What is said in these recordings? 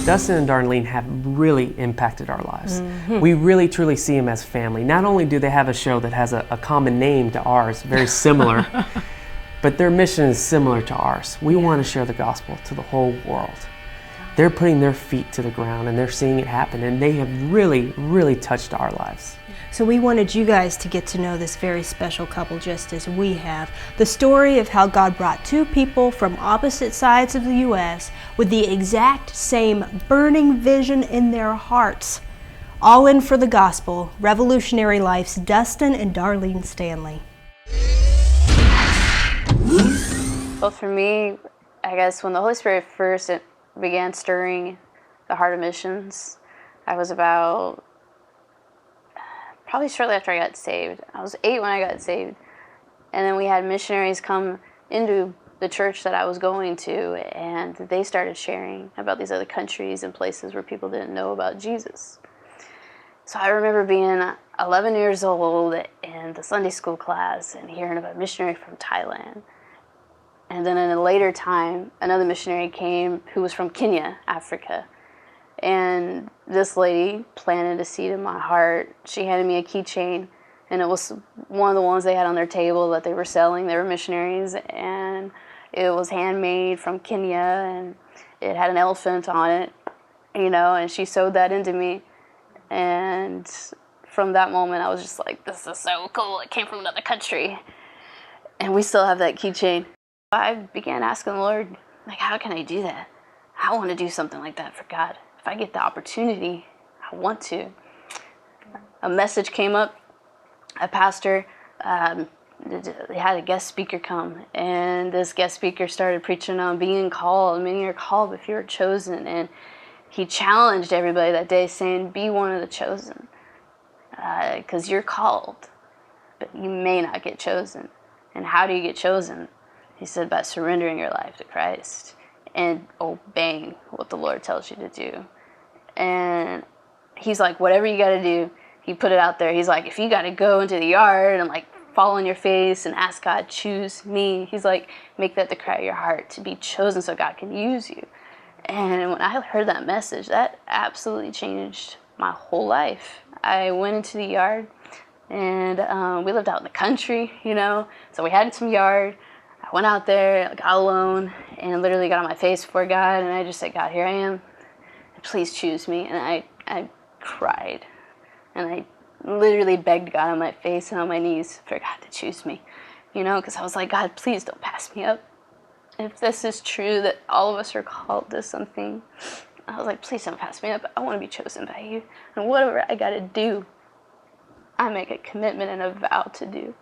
Dustan and Darlene have really impacted our lives. We really truly see them as family. Not only do they have a show that has a common name to ours, very similar, but their mission is similar to ours. We want to share the gospel to the whole world. They're putting their feet to the ground and they're seeing it happen, and they have really, really touched our lives. So we wanted you guys to get to know this very special couple just as we have. The story of how God brought two people from opposite sides of the U.S. with the exact same burning vision in their hearts. All in for the gospel, Revolutionary Life's Dustan and Darlene Stanley. Well, for me, I guess when the Holy Spirit first began stirring the heart of missions, I was about probably shortly after I got saved. I was 8 when I got saved. And then we had missionaries come into the church that I was going to, and they started sharing about these other countries and places where people didn't know about Jesus. So I remember being 11 years old in the Sunday school class and hearing about a missionary from Thailand. And then in a later time, another missionary came who was from Kenya, Africa. And this lady planted a seed in my heart. She handed me a keychain, and it was one of the ones they had on their table that they were selling. They were missionaries, and it was handmade from Kenya, and it had an elephant on it, and she sewed that into me. And from that moment, I was just like, this is so cool. It came from another country. And we still have that keychain. I began asking the Lord, how can I do that? I want to do something like that for God. If I get the opportunity, I want to. A message came up. A pastor, they had a guest speaker come, and this guest speaker started preaching on being called. Many are called, but few are chosen. And he challenged everybody that day, saying, be one of the chosen, because you're called, but you may not get chosen. And how do you get chosen? He said, by surrendering your life to Christ and obeying what the Lord tells you to do. And he's like, whatever you got to do, he put it out there. He's like, if you got to go into the yard and fall on your face and ask God, choose me. He's like, make that the cry of your heart, to be chosen so God can use you. And when I heard that message, that absolutely changed my whole life. I went into the yard, and we lived out in the country, so we had some yard. I went out there, got alone, and literally got on my face before God, and I just said, God, here I am. Please choose me. And I cried, and I literally begged God on my face and on my knees for God to choose me, because I was like, God, please don't pass me up. If this is true, that all of us are called to something, I was like, please don't pass me up. I want to be chosen by you. And whatever I got to do, I make a commitment and a vow to do.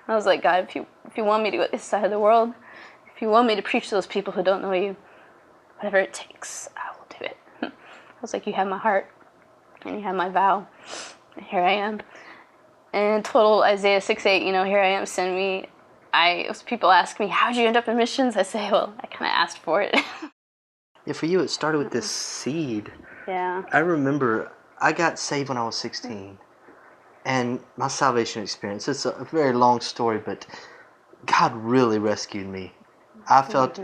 I was like, God, if you want me to go this side of the world, if you want me to preach to those people who don't know you, whatever it takes, I will do it. I was like, you have my heart, and you have my vow, and here I am. And total Isaiah 6:8, here I am, send me. People ask me, how'd you end up in missions? I say, well, I kind of asked for it. Yeah, for you, it started with this seed. Yeah. I remember I got saved when I was 16. And my salvation experience, it's a very long story, but God really rescued me. I felt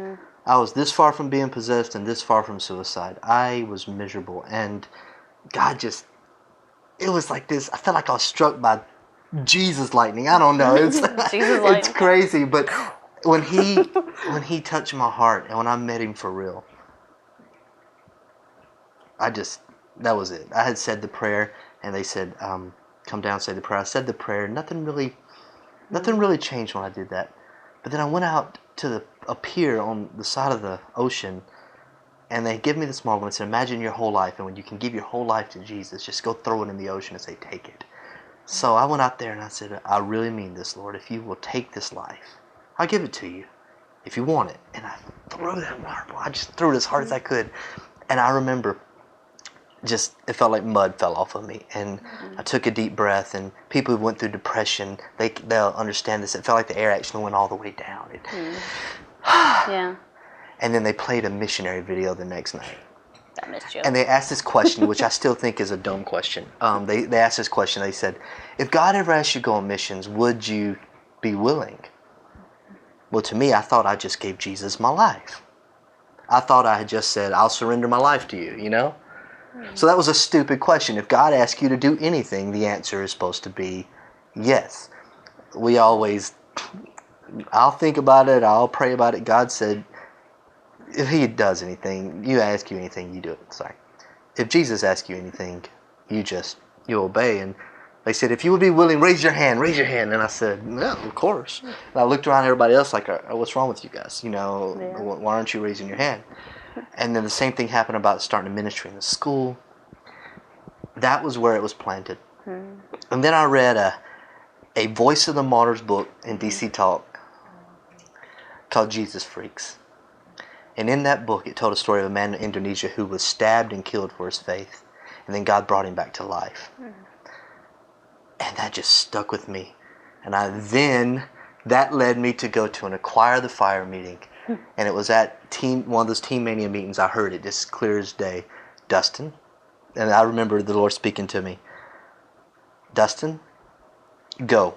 I was this far from being possessed and this far from suicide. I was miserable, and God it was like this. I felt like I was struck by Jesus lightning. I don't know. It's crazy, but when he touched my heart and when I met him for real, that was it. I had said the prayer, and they said, come down and say the prayer. I said the prayer. Nothing really changed when I did that. But then I went out to a pier on the side of the ocean, and they give me this marble and said, imagine your whole life, and when you can give your whole life to Jesus, just go throw it in the ocean and say, take it. So I went out there and I said, I really mean this, Lord. If you will take this life, I'll give it to you if you want it. And I threw that marble. I just threw it as hard as I could. And I remember it felt like mud fell off of me. And I took a deep breath, and people who went through depression, they'll understand this. It felt like the air actually went all the way down. Yeah. And then they played a missionary video the next night. That missed you. And they asked this question, which I still think is a dumb question. They asked this question. They said, if God ever asked you to go on missions, would you be willing? Well, to me, I thought I just gave Jesus my life. I thought I had just said, I'll surrender my life to you, you know? So that was a stupid question. If God asks you to do anything, the answer is supposed to be yes. We always, I'll think about it, I'll pray about it. God said, if he does anything, you ask you anything, you do it. Sorry. If Jesus asks you anything, you obey. And they said, if you would be willing, raise your hand. And I said, no, of course. And I looked around at everybody else like, what's wrong with you guys? You know, why aren't you raising your hand? And then the same thing happened about starting a ministry in the school. That was where it was planted. And then I read a Voice of the Martyrs book in DC Talk called Jesus Freaks. And in that book, it told a story of a man in Indonesia who was stabbed and killed for his faith. And then God brought him back to life. And that just stuck with me. And that led me to go to an Acquire the Fire meeting. And it was at one of those Team Mania meetings. I heard it just clear as day. Dustan. And I remember the Lord speaking to me. Dustan, go.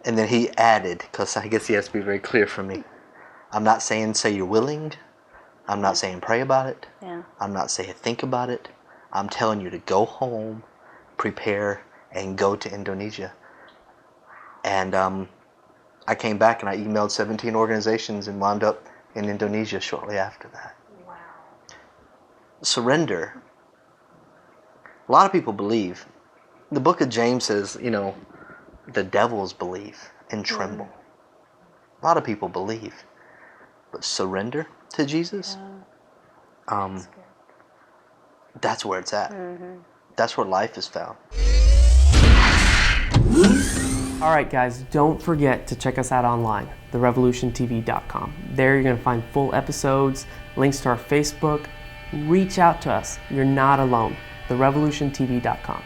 And then he added, because I guess he has to be very clear for me. I'm not saying say you're willing. I'm not saying pray about it. Yeah. I'm not saying think about it. I'm telling you to go home, prepare, and go to Indonesia. And I came back and I emailed 17 organizations and wound up in Indonesia shortly after that. Wow. Surrender. A lot of people believe. The book of James says, you know, the devils believe and tremble. A lot of people believe. But surrender to Jesus, that's where it's at. That's where life is found. All right, guys, don't forget to check us out online, therevolutiontv.com. There you're going to find full episodes, links to our Facebook. Reach out to us. You're not alone. therevolutiontv.com.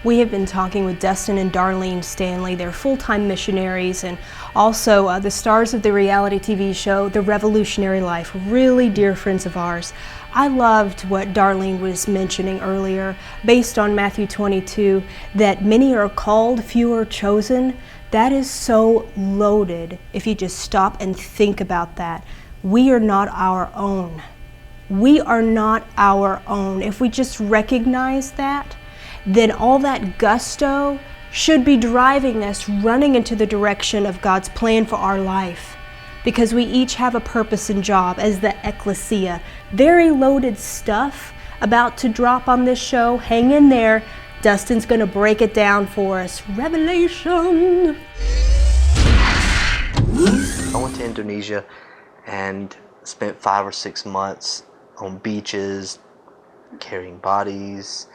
We have been talking with Dustan and Darlene Stanley. They're full-time missionaries and also the stars of the reality TV show, The Revolutionary Life, really dear friends of ours. I loved what Darlene was mentioning earlier, based on Matthew 22, that many are called, few are chosen. That is so loaded if you just stop and think about that. We are not our own. We are not our own. If we just recognize that, then all that gusto should be driving us running into the direction of God's plan for our life. Because we each have a purpose and job as the ecclesia. Very loaded stuff about to drop on this show. Hang in there. Dustin's going to break it down for us. Revelation. I went to Indonesia and spent 5 or 6 months on beaches, carrying bodies.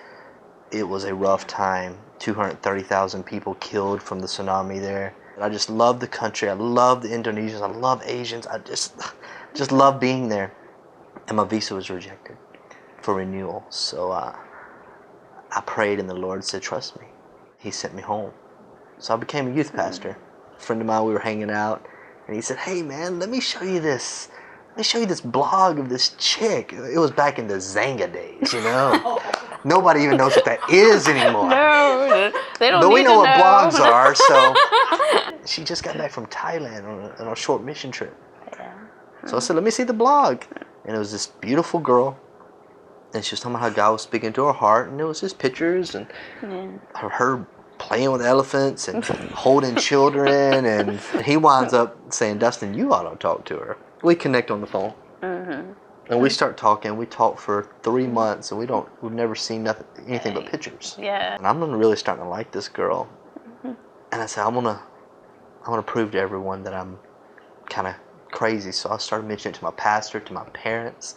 It was a rough time. 230,000 people killed from the tsunami there. I just love the country. I love the Indonesians. I love Asians. I just love being there. And my visa was rejected for renewal. So I prayed and the Lord said, trust me. He sent me home. So I became a youth pastor. A friend of mine, we were hanging out, and he said, hey man, let me show you this. Let me show you this blog of this chick. It was back in the Zanga days, you know. Nobody even knows what that is anymore. No, they don't. But need we know to what know. blogs are. So she just got back from Thailand on a short mission trip. Yeah. So I said, let me see the blog. And it was this beautiful girl. And she was talking about how God was speaking to her heart. And it was just pictures and her playing with elephants and holding children. And he winds up saying, Dustan, you ought to talk to her. We connect on the phone. And we start talking. We talk for 3 months. And we've never seen anything but pictures. Yeah. And I'm really starting to like this girl. And I said, I want to prove to everyone that I'm kind of crazy. So I started mentioning it to my pastor, to my parents.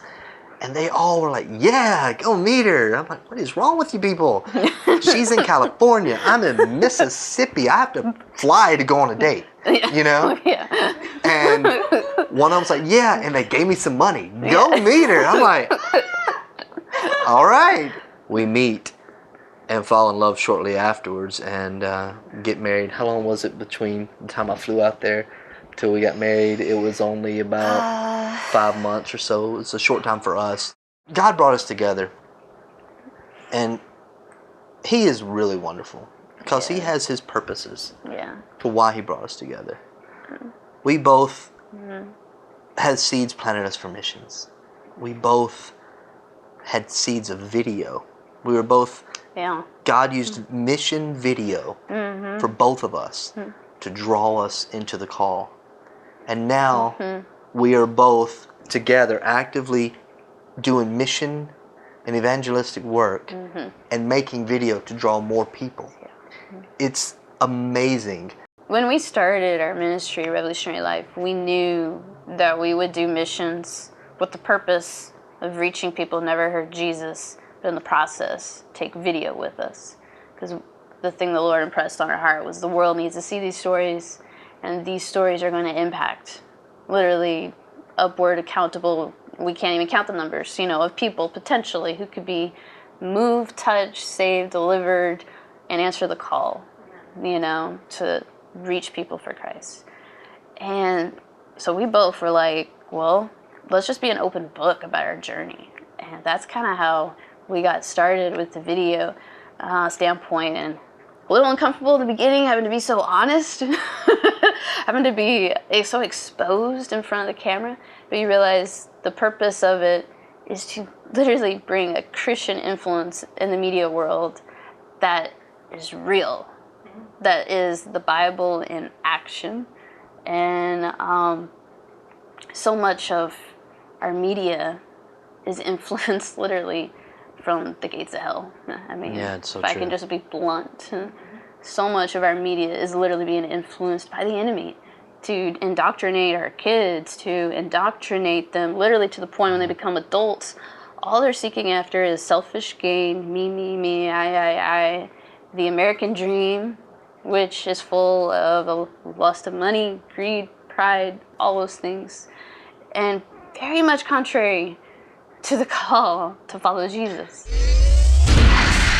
And they all were like, yeah, go meet her. I'm like, what is wrong with you people? She's in California. I'm in Mississippi. I have to fly to go on a date, you know? Yeah. And one of them's like, yeah, and they gave me some money. Go meet her. I'm like, all right. We meet and fall in love shortly afterwards and get married. How long was it between the time I flew out there till we got married? It was only about 5 months or so. It's a short time for us. God brought us together, and He is really wonderful because He has His purposes for why He brought us together. We both had seeds planted us for missions. We both had seeds of video. We were both, Yeah. God used mission video for both of us to draw us into the call. And now we are both together actively doing mission and evangelistic work and making video to draw more people. It's amazing. When we started our ministry, Revolutionary Life, we knew that we would do missions with the purpose of reaching people who never heard Jesus, but in the process, take video with us. Because the thing the Lord impressed on our heart was the world needs to see these stories, and these stories are going to impact literally upward accountable, we can't even count the numbers, of people potentially who could be moved, touched, saved, delivered, and answer the call, to reach people for Christ. And so we both were like, well, let's just be an open book about our journey. And that's kind of how we got started with the video standpoint. And a little uncomfortable at the beginning, having to be so honest, having to be so exposed in front of the camera. But you realize the purpose of it is to literally bring a Christian influence in the media world that is real, that is the Bible in action. And so much of our media is influenced literally from the gates of hell. I mean, it's so if I true. can just be blunt, so much of our media is literally being influenced by the enemy to indoctrinate our kids, to indoctrinate them literally to the point when they become adults. All they're seeking after is selfish gain, me, I, the American dream, which is full of a lust of money, greed, pride, all those things. And very much contrary to the call to follow Jesus.